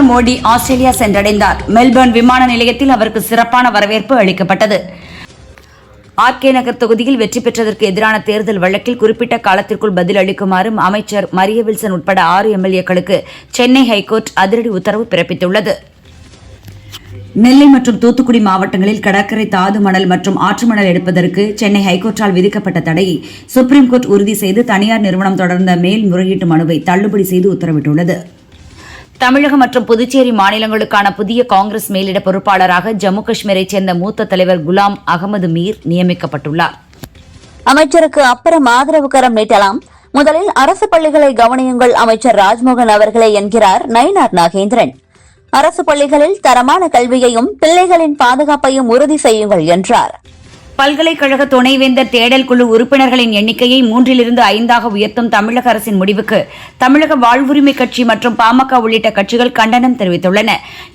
பிரதமர் மோடி ஆஸ்திரேலியா சென்றடைந்தார். மெல்பர்ன் விமான நிலையத்தில் அவருக்கு சிறப்பான வரவேற்பு அளிக்கப்பட்டது. ஆர்கே நகர் தொகுதியில் வெற்றி பெற்றதற்கு எதிரான தேர்தல் வழக்கில் குறிப்பிட்ட காலத்திற்குள் பதில் அளிக்குமாறு அமைச்சர் மரிய வில்சன் உட்பட 6 எம்எல்ஏக்களுக்கு சென்னை ஹைகோர்ட் அதிரடி உத்தரவு பிறப்பித்துள்ளது. நெல்லை மற்றும் தூத்துக்குடி மாவட்டங்களில் கடற்கரை தாது மணல் மற்றும் ஆற்று மணல் எடுப்பதற்கு சென்னை ஹைகோர்ட்டால் விதிக்கப்பட்ட தடையை சுப்ரீம் கோர்ட் உறுதி செய்து தனியார் நிறுவனம் தொடர்ந்த மேல்முறையீட்டு மனுவை தள்ளுபடி செய்து உத்தரவிட்டுள்ளது. தமிழகம் மற்றும் புதுச்சேரி மாநிலங்களுக்கான புதிய காங்கிரஸ் மேலிட பொறுப்பாளராக ஜம்மு காஷ்மீரைச் சேர்ந்த மூத்த தலைவர் குலாம் அகமது மீர் நியமிக்கப்பட்டுள்ளார். அமைச்சருக்கு அப்புறம் ஆதரவு கரம் நீட்டலாம், முதலில் அரசு பள்ளிகளை கவனியுங்கள் அமைச்சர் ராஜ்மோகன் அவர்களே என்கிறார் நயினார் நாகேந்திரன். அரசு பள்ளிகளில் தரமான கல்வியையும் பிள்ளைகளின் பாதுகாப்பையும் உறுதி செய்யுங்கள் என்றார். பல்கலைக்கழக துணைவேந்தர் தேடல் குழு உறுப்பினர்களின் எண்ணிக்கையை 3 5 உயர்த்தும் தமிழக அரசின் முடிவுக்கு தமிழக வாழ்வுரிமை கட்சி மற்றும் பாமக உள்ளிட்ட கட்சிகள் கண்டனம் தெரிவித்துள்ளன.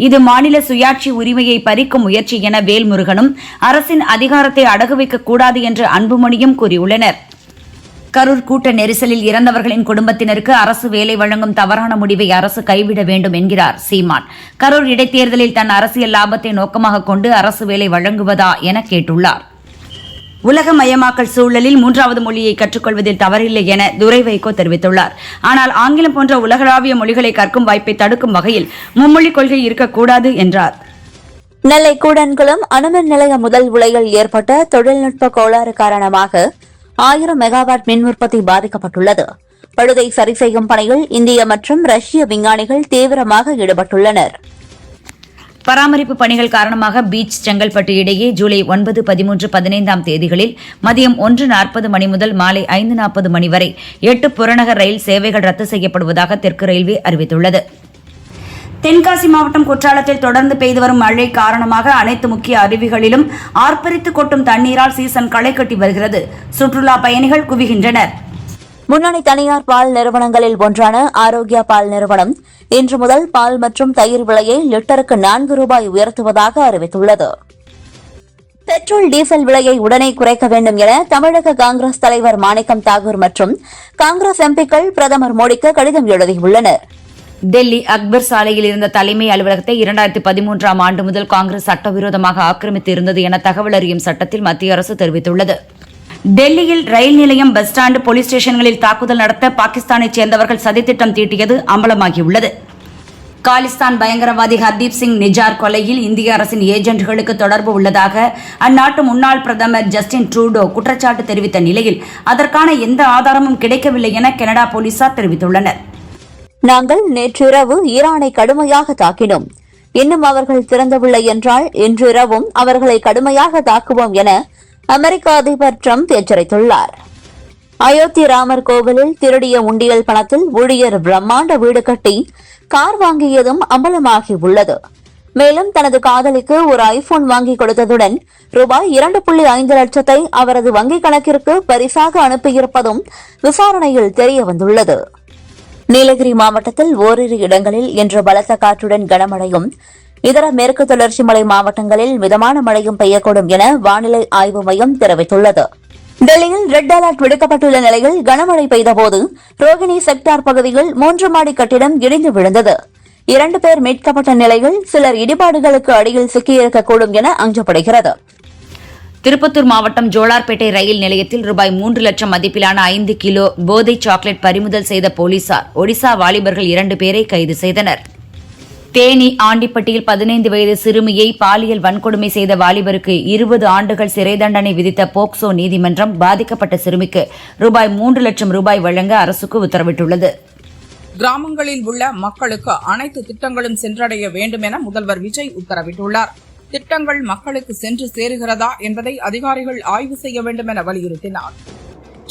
இது மாநில சுயாட்சி உரிமையை பறிக்கும் முயற்சி என வேல்முருகனும் அரசின் அதிகாரத்தை அடகு வைக்கக்கூடாது என்று அன்புமணியும் கூறியுள்ளனர். கரூர் கூட்ட நெரிசலில் இறந்தவர்களின் குடும்பத்தினருக்கு அரசு வேலை வழங்கும் தவறான முடிவை அரசு கைவிட வேண்டும் என்கிறார் சீமான். கரூர் இடைத்தேர்தலில் தன் அரசியல் லாபத்தை நோக்கமாக கொண்டு அரசு வேலை வழங்குவதா என கேட்டுள்ளார். உலகமயமாக்கல் சூழலில் 3வது மொழியை கற்றுக்கொள்வதில் தவறில்லை என துரை வைகோ தெரிவித்துள்ளார். ஆனால் ஆங்கிலம் போன்ற உலகளாவிய மொழிகளை கற்கும் வாய்ப்பை தடுக்கும் வகையில் மும்மொழிக் கொள்கை இருக்கக்கூடாது என்றார். நெல்லை கூடன்குளம் அணுமின் நிலைய முதல் உலையில் ஏற்பட்ட தொழில்நுட்ப கோளாறு காரணமாக 1000 மெகாவாட் மின் உற்பத்தி பாதிக்கப்பட்டுள்ளது. பழுதை சரி செய்யும் பணியில் இந்திய மற்றும் ரஷ்ய விஞ்ஞானிகள் தீவிரமாக ஈடுபட்டுள்ளனர். பராமரிப்பு பணிகள் காரணமாக பீச் செங்கல்பட்டு இடையே ஜூலை 9, 13, 15 தேதிகளில் மதியம் 1:40 மணி முதல் மாலை 5:40 மணி வரை 8 புறநகர் ரயில் சேவைகள் ரத்து செய்யப்படுவதாக தெற்கு ரயில்வே அறிவித்துள்ளது. தென்காசி மாவட்டம் குற்றாலத்தில் தொடர்ந்து பெய்து வரும் மழை காரணமாக அனைத்து முக்கிய அருவிகளிலும் ஆர்ப்பரித்து கொட்டும் தண்ணீரால் சீசன் களை கட்டி வருகிறது. சுற்றுலா பயணிகள் குவிகின்றனர். முன்னணி தனியார் பால் நிறுவனங்களில் ஒன்றான ஆரோக்கியா பால் நிறுவனம் இன்று முதல் பால் மற்றும் தயிர் விலையை லிட்டருக்கு 4 ரூபாய் உயர்த்துவதாக அறிவித்துள்ளது. பெட்ரோல் டீசல் விலையை உடனே குறைக்க வேண்டும் என தமிழக காங்கிரஸ் தலைவர் மாணிக்கம் தாகூர் மற்றும் காங்கிரஸ் எம்பிக்கள் பிரதமர் மோடிக்கு கடிதம் எழுதியுள்ளனர். டெல்லி அக்பர் சாலையில் இருந்த தலைமை அலுவலகத்தை 2013 ஆண்டு முதல் காங்கிரஸ் சட்டவிரோதமாக ஆக்கிரமித்து இருந்தது என தகவல் அறியும் சட்டத்தில் மத்திய அரசு தெரிவித்துள்ளது. டெல்லியில் ரயில் நிலையம், பஸ் ஸ்டாண்டு, போலீஸ் ஸ்டேஷன்களில் தாக்குதல் நடத்த பாகிஸ்தானைச் சேர்ந்தவர்கள் சதித்திட்டம் தீட்டியது அம்பலமாகியுள்ளது. காலிஸ்தான் பயங்கரவாதி ஹர்தீப் சிங் நிஜார் கொலையில் இந்திய அரசின் ஏஜென்ட்களுக்கு தொடர்பு உள்ளதாக அந்நாட்டு முன்னாள் பிரதமர் ஜஸ்டின் ட்ரூடோ குற்றச்சாட்டு தெரிவித்த நிலையில் அதற்கான எந்த ஆதாரமும் கிடைக்கவில்லை என கனடா போலீசார் தெரிவித்துள்ளனர். நாங்கள் நேற்றிரவு ஈரானை கடுமையாக தாக்கினோம். இன்னும் அவர்கள் திறந்தவில்லை என்றால் இன்றிரவும் அவர்களை கடுமையாக தாக்குவோம் என அமெரிக்க அதிபர் டிரம்ப் எச்சரித்துள்ளார். அயோத்தி ராமர் கோவிலில் திருடிய உண்டியல் பணத்தில் ஊழியர் பிரம்மாண்ட வீடு கட்டி கார் வாங்கியதும் அம்பலமாகியுள்ளது. மேலும் தனது காதலிக்கு ஒரு ஐபோன் வாங்கி கொடுத்ததுடன் ரூபாய் 2.5 லட்சத்தை அவரது வங்கிக் கணக்கிற்கு பரிசாக அனுப்பியிருப்பதும் விசாரணையில் தெரியவந்துள்ளது. நீலகிரி மாவட்டத்தில் ஓரிரு இடங்களில் இன்று பலத்த காற்றுடன் கனமழையும், இதர மேற்கு தொடர்ச்சி மலை மாவட்டங்களில் மிதமான மழையும் பெய்யக்கூடும் என வானிலை ஆய்வு மையம் தெரிவித்துள்ளது. டெல்லியில் ரெட் அலர்ட் விடுக்கப்பட்டுள்ள நிலையில் கனமழை பெய்தபோது ரோகிணி செக்டார் பகுதியில் 3 மாடி கட்டிடம் இடிந்து விழுந்தது. 2 பேர் மீட்கப்பட்ட நிலையில் சிலர் இடிபாடுகளுக்கு அடியில் சிக்கியிருக்கக்கூடும் என அஞ்சப்படுகிறது. திருப்பத்தூர் மாவட்டம் ஜோலார்பேட்டை ரயில் நிலையத்தில் ரூபாய் 3 லட்சம் மதிப்பிலான 5 கிலோ போதை சாக்லேட் பறிமுதல் செய்த போலீசார் ஒடிசா வாலிபர்கள் 2 பேரை கைது செய்தனர். தேனி ஆண்டிப்பட்டியில் 15 வயது சிறுமியை பாலியல் வன்கொடுமை செய்த வாலிபருக்கு 20 ஆண்டுகள் சிறை தண்டனை விதித்த போக்சோ நீதிமன்றம் பாதிக்கப்பட்ட சிறுமிக்கு ரூபாய் 3 லட்சம் வழங்க அரசுக்கு உத்தரவிட்டுள்ளது. கிராமங்களில் உள்ள மக்களுக்கு அனைத்து திட்டங்களும் சென்றடைய வேண்டும் என முதல்வர் விஜய் உத்தரவிட்டுள்ளார். திட்டங்கள் மக்களுக்கு சென்று சேருகிறதா என்பதை அதிகாரிகள் ஆய்வு செய்ய வேண்டும் என வலியுறுத்தினார்.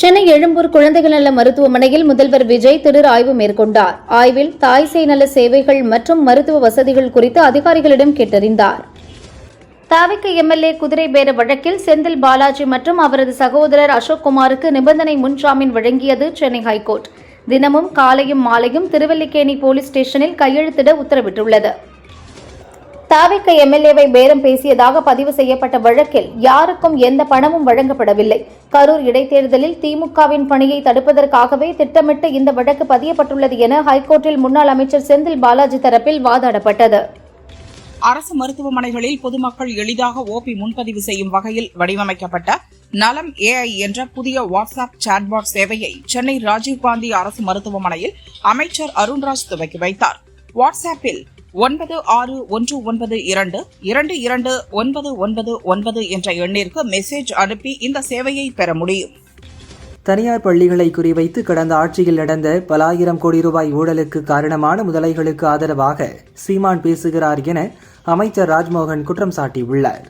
சென்னை எழும்பூர் குழந்தைகள் நல மருத்துவமனையில் முதல்வர் விஜய் திடீர் ஆய்வு மேற்கொண்டார். ஆய்வில் தாய் சேய் நல சேவைகள் மற்றும் மருத்துவ வசதிகள் குறித்து அதிகாரிகளிடம் கேட்டறிந்தார். தவிக எம்எல்ஏ குதிரை பேர வழக்கில் செந்தில் பாலாஜி மற்றும் அவரது சகோதரர் அசோக்குமாருக்கு நிபந்தனை முன்ஜாமீன் வழங்கியது சென்னை ஹைகோர்ட். தினமும் காலையும் மாலையும் திருவல்லிக்கேணி போலீஸ் ஸ்டேஷனில் கையெழுத்திட உத்தரவிட்டுள்ளது. தாவேக எம்எல்ஏவை பேரம் பேசியதாக பதிவு செய்யப்பட்ட வழக்கில் யாருக்கும் எந்த பணமும் வழங்கப்படவில்லை. கரூர் இடைத்தேர்தலில் திமுகவின் பணியை தடுப்பதற்காகவே திட்டமிட்டு இந்த வழக்கு பதியப்பட்டுள்ளது என ஹைகோர்ட்டில் முன்னாள் அமைச்சர் செந்தில் பாலாஜி தரப்பில் வாதாடப்பட்டது. அரசு மருத்துவமனைகளில் பொதுமக்கள் எளிதாக ஓபி முன்பதிவு செய்யும் வகையில் வடிவமைக்கப்பட்ட நலம் AI என்ற புதிய வாட்ஸ்அப் சாட்பாட் சேவையை சென்னை ராஜீவ்காந்தி அரசு மருத்துவமனையில் அமைச்சர் அருண்ராஜ் துவக்கி வைத்தார். வாட்ஸ்அப்பில் 9619222999 என்ற எண்ணிற்கு மெசேஜ் அனுப்பி இந்த சேவையை பெற முடியும். தனியார் பள்ளிகளை குறிவைத்து கடந்த ஆட்சியில் நடந்த பல ஆயிரம் கோடி ரூபாய் ஊழலுக்கு காரணமான முதலைகளுக்கு ஆதரவாக சீமான் பேசுகிறார் என அமைச்சர் ராஜ்மோகன் குற்றம் சாட்டியுள்ளார்.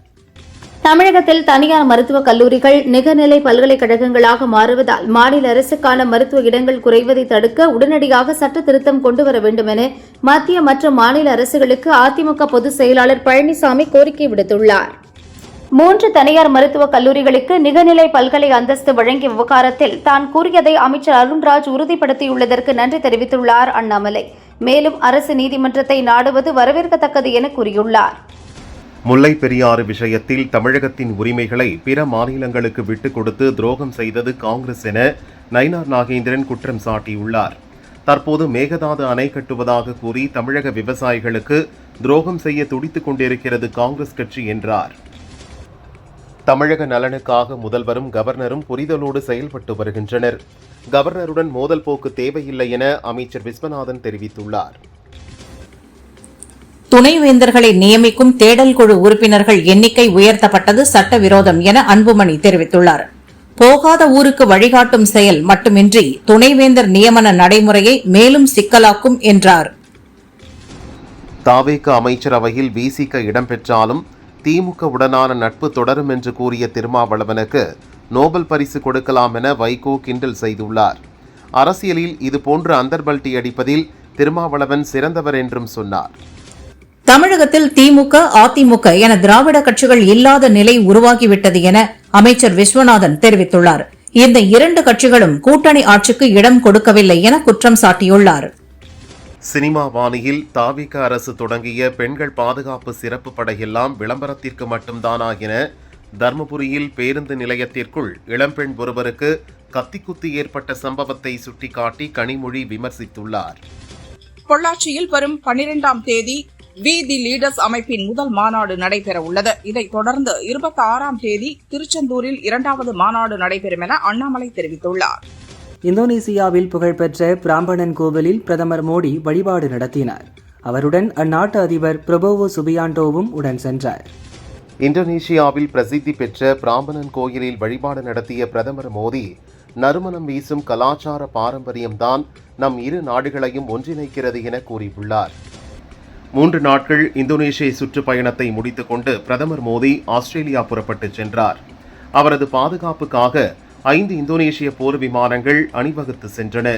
தமிழகத்தில் தனியார் மருத்துவக் கல்லூரிகள் நிகர்நிலை பல்கலைக்கழகங்களாக மாறுவதால் மாநில அரசுக்கான மருத்துவ இடங்கள் குறைவதை தடுக்க உடனடியாக சட்ட திருத்தம் கொண்டுவர வேண்டும் என மத்திய மற்றும் மாநில அரசுகளுக்கு அதிமுக பொதுச் செயலாளர் பழனிசாமி கோரிக்கை விடுத்துள்ளார். 3 தனியார் மருத்துவக் கல்லூரிகளுக்கு நிகர்நிலை பல்கலை அந்தஸ்து வழங்கிய விவகாரத்தில் தான் கூறியதை அமைச்சர் அருண்ராஜ் உறுதிப்படுத்தியுள்ளதற்கு நன்றி தெரிவித்துள்ளார் அண்ணாமலை. மேலும் அரசு நீதிமன்றத்தை நாடுவது வரவேற்கத்தக்கது என கூறியுள்ளார். முல்லை பெரியாறு விஷயத்தில் தமிழகத்தின் உரிமைகளை பிற மாநிலங்களுக்கு விட்டுக் கொடுத்து துரோகம் செய்தது காங்கிரஸ் என நயினார் நாகேந்திரன் குற்றம் சாட்டியுள்ளார். தற்போது மேகதாது அணை கட்டுவதாக கூறி தமிழக விவசாயிகளுக்கு துரோகம் செய்ய துடித்துக் கொண்டிருக்கிறது காங்கிரஸ் கட்சி என்றார். தமிழக நலனுக்காக முதல்வரும் கவர்னரும் புரிதலோடு செயல்பட்டு வருகின்றனர். கவர்னருடன் மோதல் போக்கு தேவையில்லை என அமைச்சர் விஸ்வநாதன் தெரிவித்துள்ளார். துணைவேந்தர்களை நியமிக்கும் தேடல் குழு உறுப்பினர்கள் எண்ணிக்கை உயர்த்தப்பட்டது சட்டவிரோதம் என அன்புமணி தெரிவித்துள்ளார். போகாத ஊருக்கு வழிகாட்டும் செயல் மட்டுமின்றி துணைவேந்தர் நியமன நடைமுறையை மேலும் சிக்கலாக்கும் என்றார். தாவேக அமைச்சரவையில் விசிக இடம்பெற்றாலும் திமுகவுடனான நட்பு தொடரும் என்று கூறிய திருமாவளவனுக்கு நோபல் பரிசு கொடுக்கலாம் என வைகோ கிண்டல் செய்துள்ளார். அரசியலில் இதுபோன்று அந்தர்பல்டி அடிப்பதில் திருமாவளவன் சிறந்தவர் என்றும் சொன்னார். தமிழகத்தில் திமுக, அதிமுக என திராவிட கட்சிகள் இல்லாத நிலை உருவாகிவிட்டது என அமைச்சர் விஸ்வநாதன் தெரிவித்துள்ளார். இந்த 2 கட்சிகளும் கூட்டணி ஆட்சிக்கு இடம் கொடுக்கவில்லை என குற்றம் சாட்டியுள்ளார். சினிமா வாணியில் தாவேக அரசு தொடங்கிய பெண்கள் பாதுகாப்பு சிறப்பு படையெல்லாம் விளம்பரத்திற்கு மட்டும்தானா என தர்மபுரியில் பேருந்து நிலையத்திற்குள் இளம்பெண் ஒருவருக்கு கத்திக்குத்து ஏற்பட்ட சம்பவத்தை சுட்டிக்காட்டி கனிமொழி விமர்சித்துள்ளார். பொள்ளாச்சியில் வரும் 12ஆம் தேதி வி தி லீடர்ஸ் அமைப்பின் முதல் மாநாடு நடைபெற உள்ளது. இதைத் தொடர்ந்து 26ஆம் தேதி திருச்செந்தூரில் 2வது மாநாடு நடைபெறும் என அண்ணாமலை தெரிவித்துள்ளார். இந்தோனேசியாவில் புகழ்பெற்ற பிராம்பணன் கோவிலில் பிரதமர் மோடி வழிபாடு நடத்தினார். அவருடன் அந்நாட்டு அதிபர் பிரபோவோ சுபியாண்டோவும் உடன் சென்றார். இந்தோனேஷியாவில் பிரசித்தி பெற்ற பிராம்பணன் கோயிலில் வழிபாடு நடத்திய பிரதமர் மோடி நறுமணம் வீசும் கலாச்சார பாரம்பரியம்தான் நம் இரு நாடுகளையும் ஒன்றிணைக்கிறது என கூறியுள்ளார். 3 நாட்கள் இந்தோனேஷிய சுற்றுப்பயணத்தை முடித்துக் கொண்டு பிரதமர் மோடி ஆஸ்திரேலியா புறப்பட்டு சென்றார். அவரது பாதுகாப்புக்காக 5 இந்தோனேஷிய போர் விமானங்கள் அணிவகுத்து சென்றன.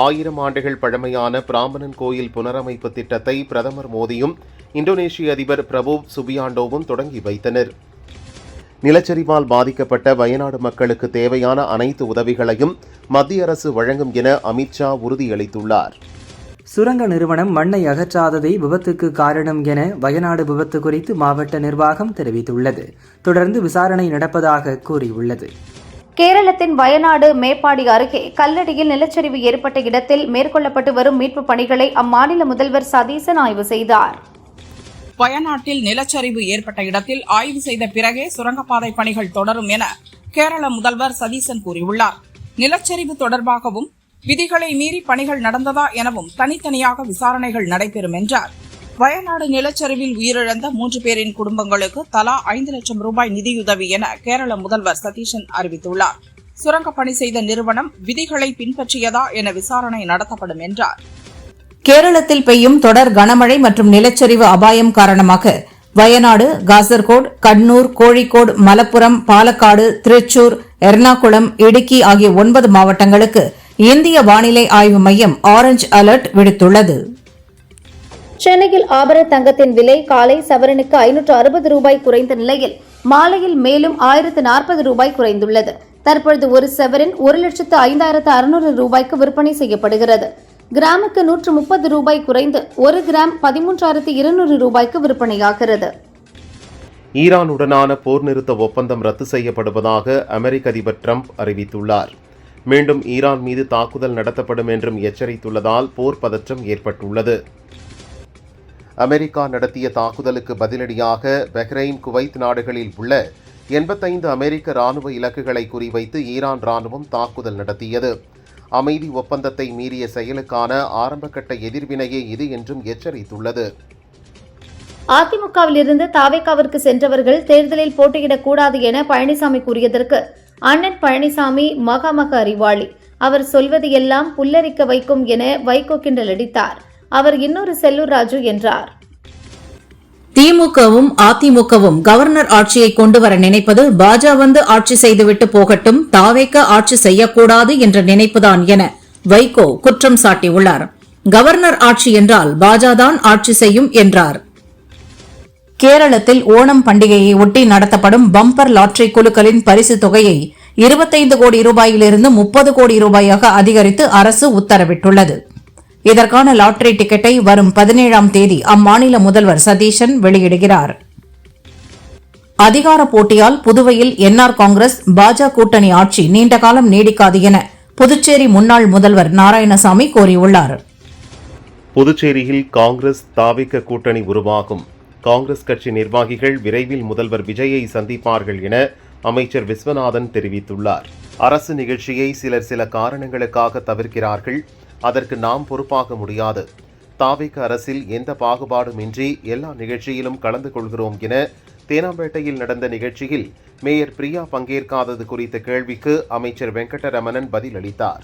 1000 ஆண்டுகள் பழமையான பிராம்பணன் கோயில் புனரமைப்பு திட்டத்தை பிரதமர் மோடியும் இந்தோனேஷிய அதிபர் பிரபோவ் சுபியாண்டோவும் தொடங்கி வைத்தனர். நிலச்சரிவால் பாதிக்கப்பட்ட வயநாடு மக்களுக்கு தேவையான அனைத்து உதவிகளையும் மத்திய அரசு வழங்கும் என அமித்ஷா உறுதியளித்துள்ளார். சுரங்க நிறுவனம் மண்ணை அகற்றாததே விபத்துக்கு காரணம் என வயநாடு விபத்து குறித்து மாவட்ட நிர்வாகம் தெரிவித்துள்ளது. தொடர்ந்து விசாரணை நடப்பதாக கூறியுள்ளது. கேரளத்தின் வயநாடு மேப்பாடி அருகே கல்லடியில் நிலச்சரிவு ஏற்பட்ட இடத்தில் மேற்கொள்ளப்பட்டு வரும் மீட்புப் பணிகளை அம்மாநில முதல்வர் சதீசன் ஆய்வு செய்தார். வயநாட்டில் நிலச்சரிவு ஏற்பட்ட இடத்தில் ஆய்வு செய்த பிறகே சுரங்கப்பாதை பணிகள் தொடரும் என கேரள முதல்வர் சதீசன் கூறியுள்ளார். நிலச்சரிவு தொடர்பாகவும் விதிகளை மீறி பணிகள் நடந்ததா எனவும் தனித்தனியாக விசாரணைகள் நடைபெறும் என்றார். வயநாடு நிலச்சரிவில் உயிரிழந்த 3 பேரின் குடும்பங்களுக்கு தலா 5 லட்சம் ரூபாய் நிதியுதவி என கேரள முதல்வர் சதீசன் அறிவித்துள்ளார். சுரங்க பணி செய்த நிறுவனம் விதிகளை பின்பற்றியதா என விசாரணை நடத்தப்படும் என்றார். கேரளத்தில் பெய்யும் தொடர் கனமழை மற்றும் நிலச்சரிவு அபாயம் காரணமாக வயநாடு, காசர்கோடு, கண்ணூர், கோழிக்கோடு, மலப்புரம், பாலக்காடு, திருச்சூர், எர்ணாகுளம், இடுக்கி ஆகிய 9 மாவட்டங்களுக்கு இந்திய வானிலை ஆய்வு மையம் ஆரஞ்ச் அலர்ட் விடுத்துள்ளது. சென்னையில் ஆபரண தங்கத்தின் விலை காலை சவரனுக்கு 560 ரூபாய் குறைந்த நிலையில் மாலையில் மேலும் 1040 ரூபாய் குறைந்துள்ளது. தற்பொழுது ஒரு சவரன் 1,05,600 ரூபாய்க்கு விற்பனை செய்யப்படுகிறது. கிராமுக்கு 130 ரூபாய் குறைந்து 1 கிராம் 13,200 ரூபாய்க்கு விற்பனையாகிறது. ஈரானுடனான போர் நிறுத்த ஒப்பந்தம் ரத்து செய்யப்படுவதாக அமெரிக்க அதிபர் ட்ரம்ப் அறிவித்துள்ளார். மீண்டும் ஈரான் மீது தாக்குதல் நடத்தப்படும் என்றும் எச்சரித்துள்ளதால் போர் பதற்றம் ஏற்பட்டுள்ளது. அமெரிக்கா நடத்திய தாக்குதலுக்கு பதிலடியாக பஹ்ரைன், குவைத் நாடுகளில் உள்ள 85 அமெரிக்க ராணுவ இலக்குகளை குறிவைத்து ஈரான் ராணுவம் தாக்குதல் நடத்தியது. அமைதி ஒப்பந்தத்தை மீறிய செயலுக்கான ஆரம்பகட்ட எதிர்வினையே இது என்றும் எச்சரித்துள்ளது. அதிமுகவிலிருந்து தாவேகாவிற்கு சென்றவர்கள் தேர்தலில் போட்டியிடக்கூடாது என பழனிசாமி கூறியதற்கு அண்ணன் பழனிசாமி மகா அறிவாளி, அவர் சொல்வது எல்லாம் புல்லரிக்க வைக்கும் என வைகோ கிண்டல் அடித்தார். அவர் இன்னொரு செல்லூர் ராஜு என்றார். திமுகவும் அதிமுகவும் கவர்னர் ஆட்சியை கொண்டுவர நினைப்பது பாஜ வந்து ஆட்சி செய்துவிட்டு போகட்டும், தாவேக ஆட்சி செய்யக்கூடாது என்ற நினைப்புதான் என வைகோ குற்றம் சாட்டியுள்ளார். கவர்னர் ஆட்சி என்றால் பாஜதான் ஆட்சி செய்யும் என்றார். கேரளத்தில் ஓணம் பண்டிகையை ஒட்டி நடத்தப்படும் பம்பர் லாட்டரி குழுக்களின் பரிசு தொகையை 25 கோடி ரூபாயிலிருந்து 30 கோடி ரூபாயாக அதிகரித்து அரசு உத்தரவிட்டுள்ளது. இதற்கான லாட்டரி டிக்கெட்டை வரும் 17ஆம் தேதி அம்மாநில முதல்வர் சதீஷன் வெளியிடுகிறார். அதிகார போட்டியால் புதுவையில் என்ஆர் காங்கிரஸ் பாஜ கூட்டணி ஆட்சி நீண்டகாலம் நீடிக்காது என புதுச்சேரி முன்னாள் முதல்வர் நாராயணசாமி கூறியுள்ளார். புதுச்சேரியில் காங்கிரஸ் தாவிக கூட்டணி உருவாகும். காங்கிரஸ் கட்சி நிர்வாகிகள் விரைவில் முதல்வர் விஜயை சந்திப்பார்கள் என அமைச்சர் விஸ்வநாதன் தெரிவித்துள்ளார். அரசு நிகழ்ச்சியை சில காரணங்களுக்காக தவிர்க்கிறார்கள். அதற்கு நாம் பொறுப்பாக முடியாது. தாவேக அரசில் எந்த பாகுபாடுமின்றி எல்லா நிகழ்ச்சியிலும் கலந்து கொள்கிறோம் என தேனாம்பேட்டையில் நடந்த நிகழ்ச்சியில் மேயர் பிரியா பங்கேற்காதது குறித்த கேள்விக்கு அமைச்சர் வெங்கடரமணன் பதிலளித்தார்.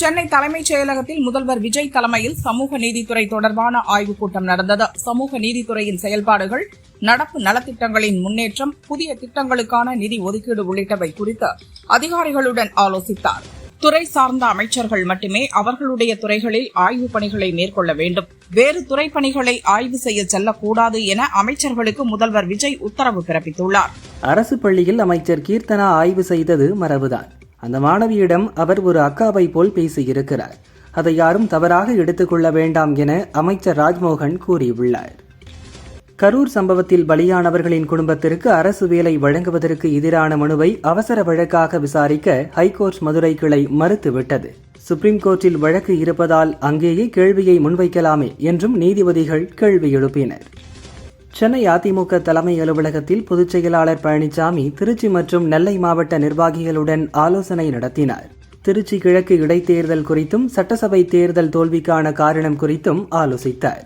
சென்னை தலைமைச் செயலகத்தில் முதல்வர் விஜய் தலைமையில் சமூக நீதித்துறை தொடர்பான ஆய்வுக் கூட்டம் நடந்தது. சமூக நீதித்துறையின் செயல்பாடுகள், நடப்பு நலத்திட்டங்களின் முன்னேற்றம், புதிய திட்டங்களுக்கான நிதி ஒதுக்கீடு உள்ளிட்டவை குறித்து அதிகாரிகளுடன் ஆலோசித்தார். துறை சார்ந்த அமைச்சர்கள் மட்டுமே அவர்களுடைய துறைகளில் ஆய்வுப் பணிகளை மேற்கொள்ள வேண்டும். வேறு துறை பணிகளை ஆய்வு செய்ய செல்லக்கூடாது என அமைச்சர்களுக்கு முதல்வர் விஜய் உத்தரவு பிறப்பித்துள்ளார். அரசு பள்ளியில் அமைச்சர் கீர்த்தனா ஆய்வு செய்தது மரபுதான். அந்த மாணவியிடம் அவர் ஒரு அக்காவை போல் பேசியிருக்கிறார். அதை யாரும் தவறாக எடுத்துக்கொள்ள வேண்டாம் என அமைச்சர் ராஜ்மோகன் கூறியுள்ளார். கரூர் சம்பவத்தில் பலியானவர்களின் குடும்பத்திற்கு அரசு வேலை வழங்குவதற்கு எதிரான மனுவை அவசர வழக்காக விசாரிக்க ஹைகோர்ட் மதுரை கிளை மறுத்துவிட்டது. சுப்ரீம் கோர்ட்டில் வழக்கு இருப்பதால் அங்கேயே கேள்வியை முன்வைக்கலாமே என்றும் நீதிபதிகள் கேள்வி எழுப்பினர். சென்னை அதிமுக தலைமை அலுவலகத்தில் பொதுச் செயலாளர் பழனிசாமி திருச்சி மற்றும் நெல்லை மாவட்ட நிர்வாகிகளுடன் ஆலோசனை நடத்தினார். திருச்சி கிழக்கு இடைத்தேர்தல் குறித்தும் சட்டசபை தேர்தல் தோல்விக்கான காரணம் குறித்தும் ஆலோசித்தார்.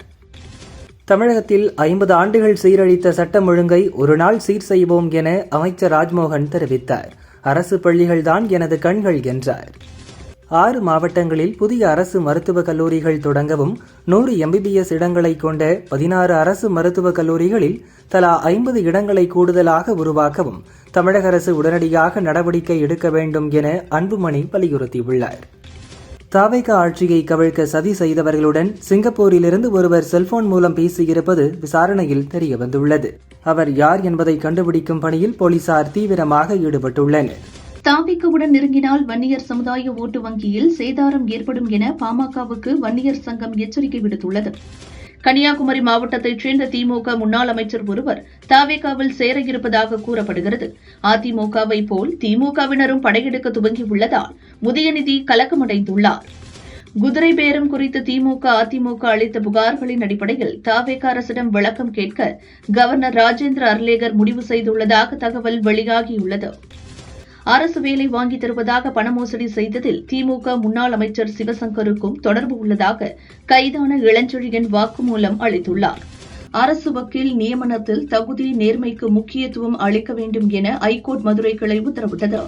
தமிழகத்தில் 50 ஆண்டுகள் சீரழித்த சட்டம் ஒழுங்கை ஒரு நாள் சீர் செய்வோம் என அமைச்சர் ராஜ்மோகன் தெரிவித்தார். அரசு பள்ளிகள்தான் எனது கண்கள் என்றார். 6 மாவட்டங்களில் புதிய அரசு மருத்துவக் கல்லூரிகள் தொடங்கவும் 100 MBBS இடங்களை கொண்ட 16 அரசு மருத்துவக் கல்லூரிகளில் தலா 50 இடங்களை கூடுதலாக உருவாக்கவும் தமிழக அரசு உடனடியாக நடவடிக்கை எடுக்க வேண்டும் என அன்புமணி வலியுறுத்தியுள்ளார். தாவேக ஆட்சியை கவிழ்க்க சதி செய்தவர்களுடன் சிங்கப்பூரிலிருந்து ஒருவர் செல்போன் மூலம் பேசியிருப்பது விசாரணையில் தெரியவந்துள்ளது. அவர் யார் என்பதை கண்டுபிடிக்கும் பணியில் போலீசார் தீவிரமாக ஈடுபட்டுள்ளனர். தாவேகவுடன் நெருங்கினால் வன்னியர் சமுதாய ஓட்டு வங்கியில் சேதாரம் ஏற்படும் என பாமகவுக்கு வன்னியர் சங்கம் எச்சரிக்கை விடுத்துள்ளது. கன்னியாகுமரி மாவட்டத்தைச் சேர்ந்த திமுக முன்னாள் அமைச்சர் ஒருவர் தாவேகாவில் சேர இருப்பதாக கூறப்படுகிறது. அதிமுகவை போல் திமுகவினரும் படையெடுக்க துவங்கியுள்ளதால் உதயநிதி கலக்கமடைந்துள்ளார். குதிரை பேரம் குறித்து திமுக அதிமுக அளித்த புகார்களின் அடிப்படையில் தாவேக அரசிடம் விளக்கம் கேட்க கவர்னர் ராஜேந்திர அர்லேகர் முடிவு செய்துள்ளதாக தகவல் வெளியாகியுள்ளது. அரசு வேலை வாங்கித் தருவதாக பண மோசடி செய்ததில் திமுக முன்னாள் அமைச்சர் சிவசங்கருக்கும் தொடர்பு உள்ளதாக கைதான இளஞ்செழியன் வாக்குமூலம் அளித்துள்ளார். அரசு வக்கீல் நியமனத்தில் தகுதி நேர்மைக்கு முக்கியத்துவம் அளிக்க வேண்டும் என ஐகோர்ட் மதுரை கிளை உத்தரவிட்டது.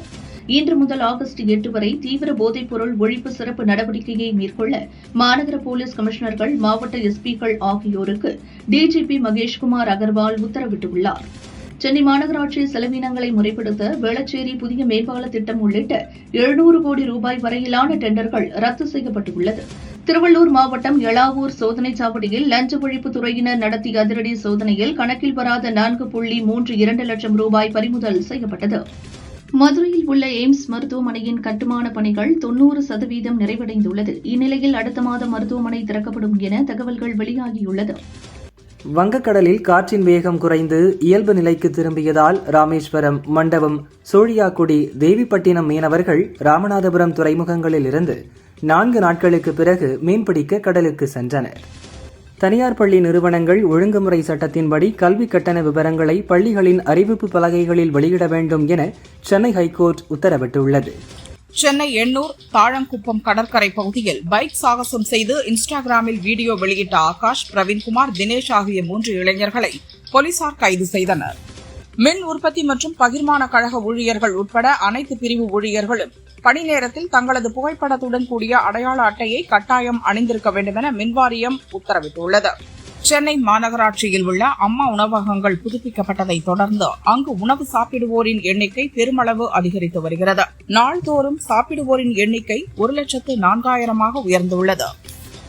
இன்று முதல் ஆகஸ்ட் 8 வரை தீவிர போதைப்பொருள் ஒழிப்பு சிறப்பு நடவடிக்கையை மேற்கொள்ள மாநகர போலீஸ் கமிஷனர்கள், மாவட்ட எஸ்பிக்கள் ஆகியோருக்கு டிஜிபி மகேஷ்குமார் அகர்வால் உத்தரவிட்டுள்ளார். சென்னை மாநகராட்சி செலவினங்களை முறைப்படுத்த வேளச்சேரி புதிய மேம்பால திட்டம் உள்ளிட்ட 700 கோடி ரூபாய் வரையிலான டெண்டர்கள் ரத்து செய்யப்பட்டுள்ளது. திருவள்ளூர் மாவட்டம் எளாவூர் சோதனைச் சாவடியில் லஞ்ச ஒழிப்பு துறையினர் நடத்திய அதிரடி சோதனையில் கணக்கில் வராத 4.32 லட்சம் ரூபாய் பறிமுதல் செய்யப்பட்டது. மதுரையில் உள்ள எய்ம்ஸ் மருத்துவமனையின் கட்டுமான பணிகள் 90% நிறைவடைந்துள்ளது. இந்நிலையில் அடுத்த மாதம் மருத்துவமனை திறக்கப்படும் என தகவல்கள் வெளியாகியுள்ளது. வங்கக்கடலில் காற்றின் வேகம் குறைந்து இயல்பு நிலைக்கு திரும்பியதால் ராமேஸ்வரம், மண்டபம், சோழியாக்குடி, தேவிப்பட்டினம் மீனவர்கள் ராமநாதபுரம் துறைமுகங்களில் இருந்து 4 நாட்களுக்கு பிறகு மீன்பிடிக்க கடலுக்கு சென்றனர். தனியார் பள்ளி நிறுவனங்கள் ஒழுங்குமுறை சட்டத்தின்படி கல்வி கட்டண விவரங்களை பள்ளிகளின் அறிவிப்பு பலகைகளில் வெளியிட வேண்டும் என சென்னை ஹைகோர்ட் உத்தரவிட்டுள்ளது. சென்னை எண்ணூர் தாழங்குப்பம் கடற்கரை பகுதியில் பைக் சாகசம் செய்து இன்ஸ்டாகிராமில் வீடியோ வெளியிட்ட ஆகாஷ், பிரவீன்குமார், தினேஷ் ஆகிய 3 இளைஞர்களை போலீசார் கைது செய்தனர். மின் உற்பத்தி மற்றும் பகிர்மான கழக ஊழியர்கள் உட்பட அனைத்து பிரிவு ஊழியர்களும் பணி நேரத்தில் தங்களது புகைப்படத்துடன் கூடிய அடையாள அட்டையை கட்டாயம் அணிந்திருக்க வேண்டும் என மின்வாரியம் உத்தரவிட்டுள்ளது. சென்னை மாநகராட்சியில் உள்ள அம்மா உணவகங்கள் புதுப்பிக்கப்பட்டதை தொடர்ந்து அங்கு உணவு சாப்பிடுவோரின் எண்ணிக்கை பெருமளவு அதிகரித்து வருகிறது. நாள்தோறும் சாப்பிடுவோரின் எண்ணிக்கை 1,04,000 உயர்ந்துள்ளது.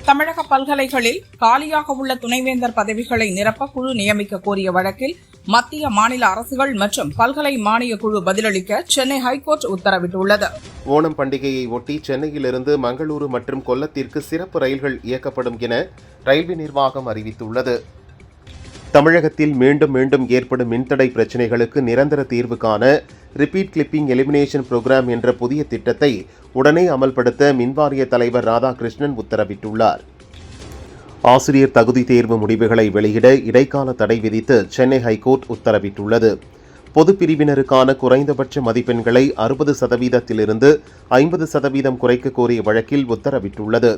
தமிழக பல்கலைகளில் காலியாக உள்ள துணைவேந்தர் பதவிகளை நிரப்ப குழு நியமிக்க கோரிய வழக்கில் மத்திய மாநில அரசுகள் மற்றும் பல்கலை மானிய குழு பதிலளிக்க சென்னை ஹைகோர்ட் உத்தரவிட்டுள்ளது. ஓணம் பண்டிகையை ஒட்டி சென்னையிலிருந்து மங்களூரு மற்றும் கொல்லத்திற்கு சிறப்பு ரயில்கள் இயக்கப்படும் என ரயில்வே நிர்வாகம் அறிவித்துள்ளது. தமிழகத்தில் மீண்டும் மீண்டும் ஏற்படும் மின்தடை பிரச்சினைகளுக்கு நிரந்தர தீர்வு காண ரிப்பீட் கிளிப்பிங் எலிமினேஷன் புரோகிராம் என்ற புதிய திட்டத்தை உடனே அமல்படுத்த மின்வாரிய தலைவர் ராதாகிருஷ்ணன் உத்தரவிட்டுள்ளார். ஆசிரியர் தகுதி தேர்வு முடிவுகளை வெளியிட இடைக்கால தடை விதித்து சென்னை ஹைகோர்ட் உத்தரவிட்டுள்ளது. பொது பிரிவினருக்கான குறைந்தபட்ச மதிப்பெண்களை 60%-இலிருந்து 50% குறைக்க கோரிய வழக்கில் உத்தரவிட்டுள்ளது.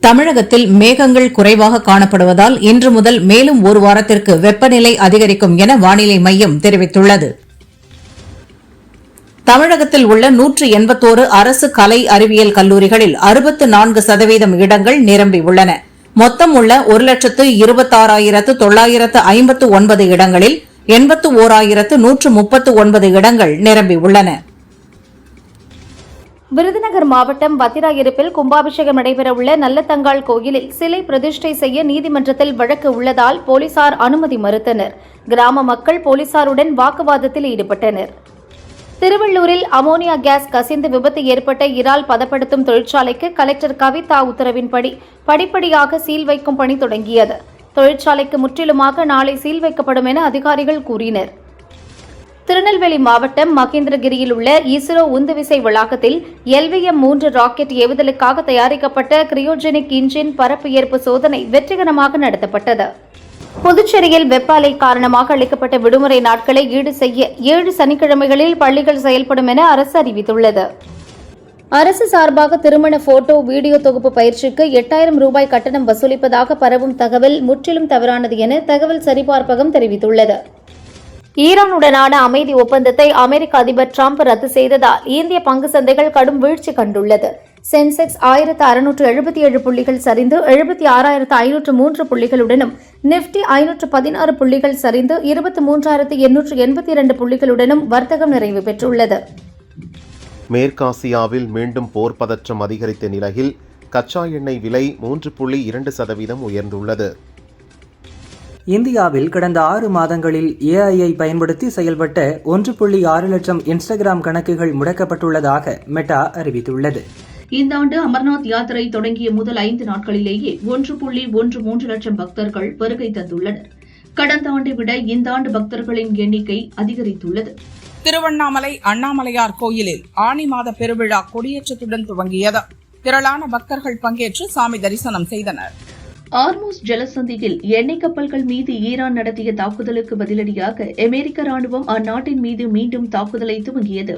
தமிழகத்தில் மேகங்கள் குறைவாக காணப்படுவதால் இன்று முதல் மேலும் 1 வாரத்திற்கு வெப்பநிலை அதிகரிக்கும் என வானிலை மையம் தெரிவித்துள்ளது. தமிழகத்தில் உள்ள 181 அரசு கலை அறிவியல் கல்லூரிகளில் 64% இடங்கள் நிரம்பியுள்ளன. மொத்தம் உள்ள 1,26,959 இடங்களில் 81,139 இடங்கள் நிரம்பியுள்ளன. விருதுநகர் மாவட்டம் வத்திராயிருப்பில் கும்பாபிஷேகம் நடைபெறவுள்ள நல்லத்தங்காள் கோயிலில் சிலை பிரதிஷ்டை செய்ய நீதிமன்றத்தில் வழக்கு உள்ளதால் போலீசார் அனுமதி மறுத்தனர். கிராம மக்கள் போலீசாருடன் வாக்குவாதத்தில் ஈடுபட்டனர். திருவள்ளூரில் அமோனியா கேஸ் கசிந்து விபத்து ஏற்பட்ட இறால் பதப்படுத்தும் தொழிற்சாலைக்கு கலெக்டர் கவிதா உத்தரவின்படி படிப்படியாக சீல் வைக்கும் பணி தொடங்கியது. தொழிற்சாலைக்கு முற்றிலுமாக நாளை சீல் வைக்கப்படும் என அதிகாரிகள் கூறினர். திருநெல்வேலி மாவட்டம் மகேந்திரகிரியில் உள்ள இஸ்ரோ உந்துவிசை வளாகத்தில் LVM-3 ராக்கெட் ஏவுதலுக்காக தயாரிக்கப்பட்ட கிரியோஜெனிக் இன்ஜின் பரப்பு ஏற்பு சோதனை வெற்றிகரமாக நடத்தப்பட்டது. புதுச்சேரியில் வெப்ப அலை காரணமாக அளிக்கப்பட்ட விடுமுறை நாட்களை ஈடு செய்ய 7 சனிக்கிழமைகளில் பள்ளிகள் செயல்படும் என அரசு அறிவித்துள்ளது. அரசு சார்பாக திருமண போட்டோ வீடியோ தொகுப்பு பயிற்சிக்கு 8,000 ரூபாய் கட்டணம் வசூலிப்பதாக பரவும் தகவல் முற்றிலும் தவறானது என தகவல் சரிபார்ப்பகம் தெரிவித்துள்ளது. ஈரானுடனான அமைதி ஒப்பந்தத்தை அமெரிக்க அதிபர் டிரம்ப் ரத்து செய்ததால் இந்திய பங்கு சந்தைகள் கடும் வீழ்ச்சி கண்டுள்ளது. சென்செக்ஸ் 1,677 புள்ளிகள் சரிந்து 76,503 புள்ளிகளுடனும், நிப்டி 516 புள்ளிகள் சரிந்து 23,882 புள்ளிகளுடனும் வர்த்தகம் நிறைவு பெற்றுள்ளது. மேற்காசியாவில் மீண்டும் போர் பதற்றம் அதிகரித்த நிலையில் கச்சா எண்ணெய் விலை 3.2% உயர்ந்துள்ளது. இந்தியாவில் கடந்த 6 மாதங்களில் AI பயன்படுத்தி செயல்பட்ட 1.6 லட்சம் இன்ஸ்டாகிராம் கணக்குகள் முடக்கப்பட்டுள்ளதாக மெட்டா அறிவித்துள்ளது. இந்த ஆண்டு அமர்நாத் யாத்திரை தொடங்கிய முதல் 5 நாட்களிலேயே 1.13 லட்சம் பக்தர்கள் வருகை தந்துள்ளனர். கடந்த ஆண்டை விட இந்த ஆண்டு பக்தர்களின் எண்ணிக்கை அதிகரித்துள்ளது. திருவண்ணாமலை அண்ணாமலையார் கோயிலில் ஆனி மாத பெருவிழா கொடியேற்றத்துடன் துவங்கியது. திரளான பக்தர்கள் பங்கேற்று சாமி தரிசனம் செய்தனர். ஆர்மூஸ் ஜலசந்தியில் எண்ணெய் கப்பல்கள் மீது ஈரான் நடத்திய தாக்குதலுக்கு பதிலடியாக அமெரிக்க ராணுவம் அந்நாட்டின் மீது மீண்டும் தாக்குதலை துவங்கியது.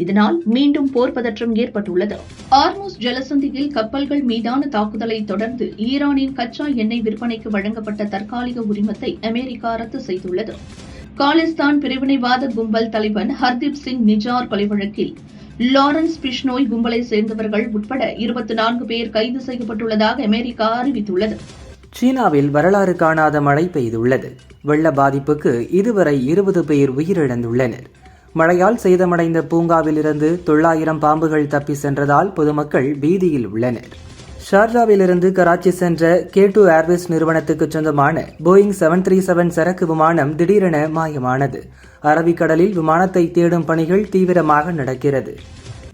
இதனால் மீண்டும் போர் பதற்றம் ஏற்பட்டுள்ளது. ஆர்மூஸ் ஜலசந்தியில் கப்பல்கள் மீதான தாக்குதலை தொடர்ந்து ஈரானின் கச்சா எண்ணெய் விற்பனைக்கு வழங்கப்பட்ட தற்காலிக உரிமத்தை அமெரிக்கா ரத்து செய்துள்ளது. காலிஸ்தான் பிரிவினைவாத கும்பல் தலைவன் ஹர்தீப் சிங் நிஜார் கொலை வழக்கில் லாரன்ஸ் பிஷ்னோய் கும்பலை சேர்ந்தவர்கள் உட்பட 24 பேர் கைது செய்யப்பட்டுள்ளதாக அமெரிக்கா அறிவித்துள்ளது. சீனாவில் வரலாறு காணாத மழை பெய்துள்ளது. வெள்ள பாதிப்புக்கு இதுவரை 20 பேர் உயிரிழந்துள்ளனர். மழையால் சேதமடைந்த பூங்காவில் இருந்து 900 பாம்புகள் தப்பி சென்றதால் பொதுமக்கள் பீதியில் உள்ளனர். ஷார்ஜாவிலிருந்து கராச்சி சென்ற K2 ஏர்வேஸ் நிறுவனத்துக்கு சொந்தமான போயிங் 737 சரக்கு விமானம் திடீரென மாயமானது. அரபிக்கடலில் விமானத்தை தேடும் பணிகள் தீவிரமாக நடக்கிறது.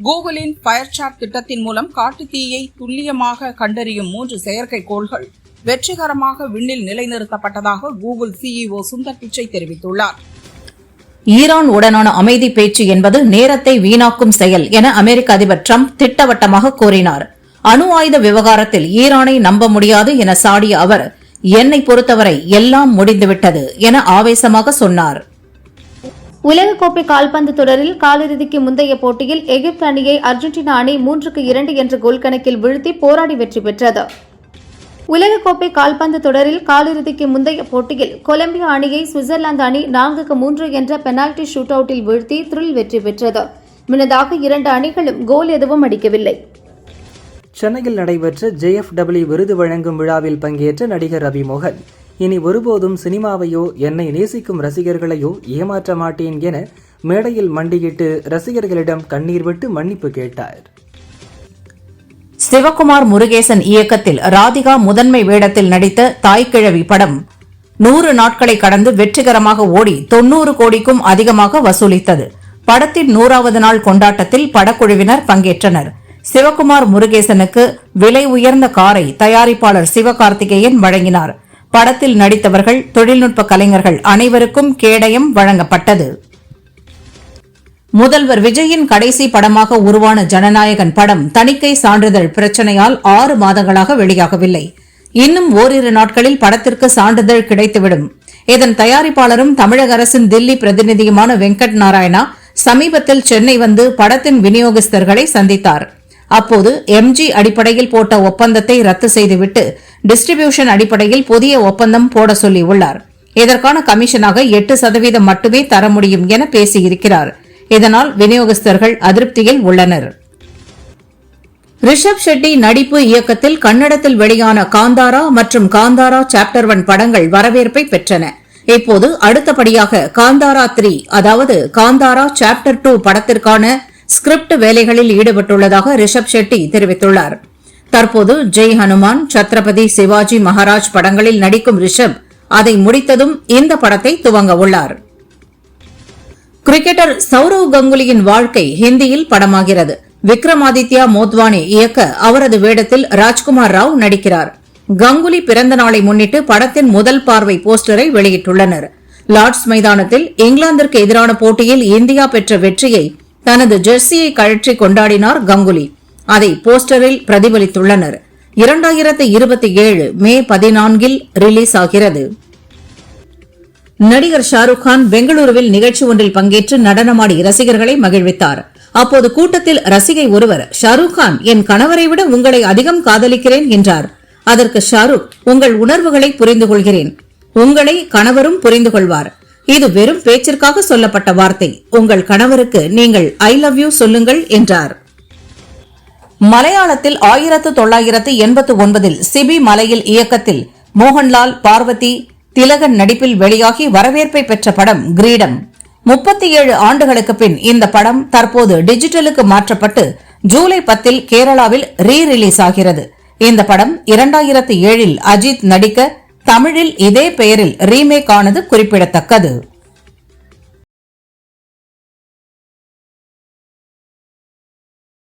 கூகுளின் ஃபயர்சாட் திட்டத்தின் மூலம் காட்டுத்தீயை துல்லியமாக கண்டறியும் 3 செயற்கைக்கோள்கள் வெற்றிகரமாக விண்ணில் நிலைநிறுத்தப்பட்டதாக கூகுள் CEO சுந்தர் பிச்சை தெரிவித்துள்ளார். ஈரான் உடனான அமைதி பேச்சு என்பது நேரத்தை வீணாக்கும் செயல் என அமெரிக்க அதிபர் டிரம்ப் திட்டவட்டமாக கூறினார். அணு ஆயுத விவகாரத்தில் ஈரானை நம்ப முடியாது என சாடிய அவர், என்னை பொறுத்தவரை எல்லாம் முடிந்துவிட்டது என ஆவேசமாக சொன்னார். உலகக்கோப்பை கால்பந்து தொடரில் காலிறுதிக்கு முந்தைய போட்டியில் எகிப்து அணியை அர்ஜென்டினா அணி 3-2 என்ற கோல் கணக்கில் வீழ்த்தி போராடி வெற்றி பெற்றது. உலகக்கோப்பை கால்பந்து தொடரில் காலிறுதிக்கு முந்தைய போட்டியில் கொலம்பியா அணியை சுவிட்சர்லாந்து அணி 4-3 என்ற பெனால்டி ஷூட் அவுட்டில் வீழ்த்தி த்ரில் வெற்றி பெற்றது. முன்னதாக 2 அணிகளும் கோல் எதுவும் அடிக்கவில்லை. சென்னையில் நடைபெற்ற JFW விருது வழங்கும் விழாவில் பங்கேற்ற நடிகர் ரவிமோகன், இனி ஒருபோதும் சினிமாவையோ என்னை நேசிக்கும் ரசிகர்களையோ ஏமாற்ற மாட்டேன் என மேடையில் மண்டியிட்டு ரசிகர்களிடம் கண்ணீர் விட்டு மன்னிப்பு கேட்டார். சிவகுமார் முருகேசன் இயக்கத்தில் ராதிகா முதன்மை வேடத்தில் நடித்த தாய்க்கிழவி படம் 100 நாட்களை கடந்து வெற்றிகரமாக ஓடி 90 கோடிக்கும் அதிகமாக வசூலித்தது. படத்தின் 100வது நாள் கொண்டாட்டத்தில் படக்குழுவினர் பங்கேற்றனர். சிவகுமார் முருகேசனுக்கு விலை உயர்ந்த காரை தயாரிப்பாளர் சிவகார்த்திகேயன் வழங்கினார். படத்தில் நடித்தவர்கள், தொழில்நுட்ப கலைஞர்கள் அனைவருக்கும் கேடயம் வழங்கப்பட்டது. முதல்வர் விஜயின் கடைசி படமாக உருவான ஜனநாயகன் படம் தணிக்கை சான்றிதழ் பிரச்சனையால் 6 மாதங்களாக வெளியாகவில்லை. இன்னும் ஓரிரு நாட்களில் படத்திற்கு சான்றிதழ் கிடைத்துவிடும். இதன் தயாரிப்பாளரும் தமிழக அரசின் தில்லி பிரதிநிதியுமான வெங்கட் நாராயணா சமீபத்தில் சென்னை வந்து படத்தின் விநியோகஸ்தர்களை சந்தித்தார். அப்போது MG அடிப்படையில் போட்ட ஒப்பந்தத்தை ரத்து செய்துவிட்டு டிஸ்ட்ரிபியூஷன் அடிப்படையில் புதிய ஒப்பந்தம் போட சொல்லியுள்ளார். இதற்கான கமிஷனாக 8% மட்டுமே தர முடியும் என பேசியிருக்கிறார். இதனால் விநியோகஸ்தர்கள் அதிருப்தியில் உள்ளனர். ரிஷப் ஷெட்டி நடிப்பு இயக்கத்தில் கன்னடத்தில் வெளியான காந்தாரா மற்றும் காந்தாரா சாப்டர் 1 படங்கள் வரவேற்பை பெற்றன. இப்போது அடுத்தபடியாக காந்தாரா 3 அதாவது காந்தாரா சாப்டர் 2 படத்திற்கான ஸ்கிரிப்ட் வேலைகளில் ஈடுபட்டுள்ளதாக ரிஷப் ஷெட்டி தெரிவித்துள்ளார். தற்போது ஜெய் ஹனுமான், சத்ரபதி சிவாஜி மகாராஜ் படங்களில் நடிக்கும் ரிஷப் அதை முடித்ததும் இந்த படத்தை துவங்க உள்ளார். கிரிக்கெட்டர் சௌரவ் கங்குலியின் வாழ்க்கை ஹிந்தியில் படமாகிறது. விக்ரமாதித்யா மோத்வானி இயக்க அவரது வேடத்தில் ராஜ்குமார் ராவ் நடிக்கிறார். கங்குலி பிறந்த நாளை முன்னிட்டு படத்தின் முதல் பார்வை போஸ்டரை வெளியிட்டுள்ளனர். லார்ட்ஸ் மைதானத்தில் இங்கிலாந்திற்கு எதிரான போட்டியில் இந்தியா பெற்ற வெற்றியை தனது ஜெர்சியை கழற்றி கொண்டாடினார் கங்குலி. அதை போஸ்டரில் பிரதிபலித்துள்ளனர். 2027 மே 14 ரிலீஸ் ஆகிறது. நடிகர் ஷாருக் கான் பெங்களூருவில் நிகழ்ச்சி ஒன்றில் பங்கேற்று நடனமாடி ரசிகர்களை மகிழ்வித்தார். அப்போது கூட்டத்தில் ரசிகை ஒருவர், ஷாருக் கான், என் கணவரை விட உங்களை அதிகம் காதலிக்கிறேன் என்றார். அதற்கு ஷாருக், உங்கள் உணர்வுகளை புரிந்து கொள்கிறேன், உங்களை கணவரும் புரிந்து கொள்வார். இது வெறும் பேச்சிற்காக சொல்லப்பட்ட வார்த்தை. உங்கள் கணவருக்கு நீங்கள் ஐ லவ் யூ சொல்லுங்கள் என்றார். மலையாளத்தில் 1989 சிபி மலையில் இயக்கத்தில் மோகன்லால், பார்வதி, திலகன் நடிப்பில் வெளியாகி வரவேற்பை பெற்ற படம் கிரீடம். 37 ஆண்டுகளுக்கு பின் இந்த படம் தற்போது டிஜிட்டலுக்கு மாற்றப்பட்டு ஜூலை 10 கேரளாவில் ரீ-ரிலீஸ் ஆகிறது. இந்த படம் 2007 அஜித் நடிக்க தமிழில் இதே பெயரில் ரீமேக் ஆனது குறிப்பிடத்தக்கது.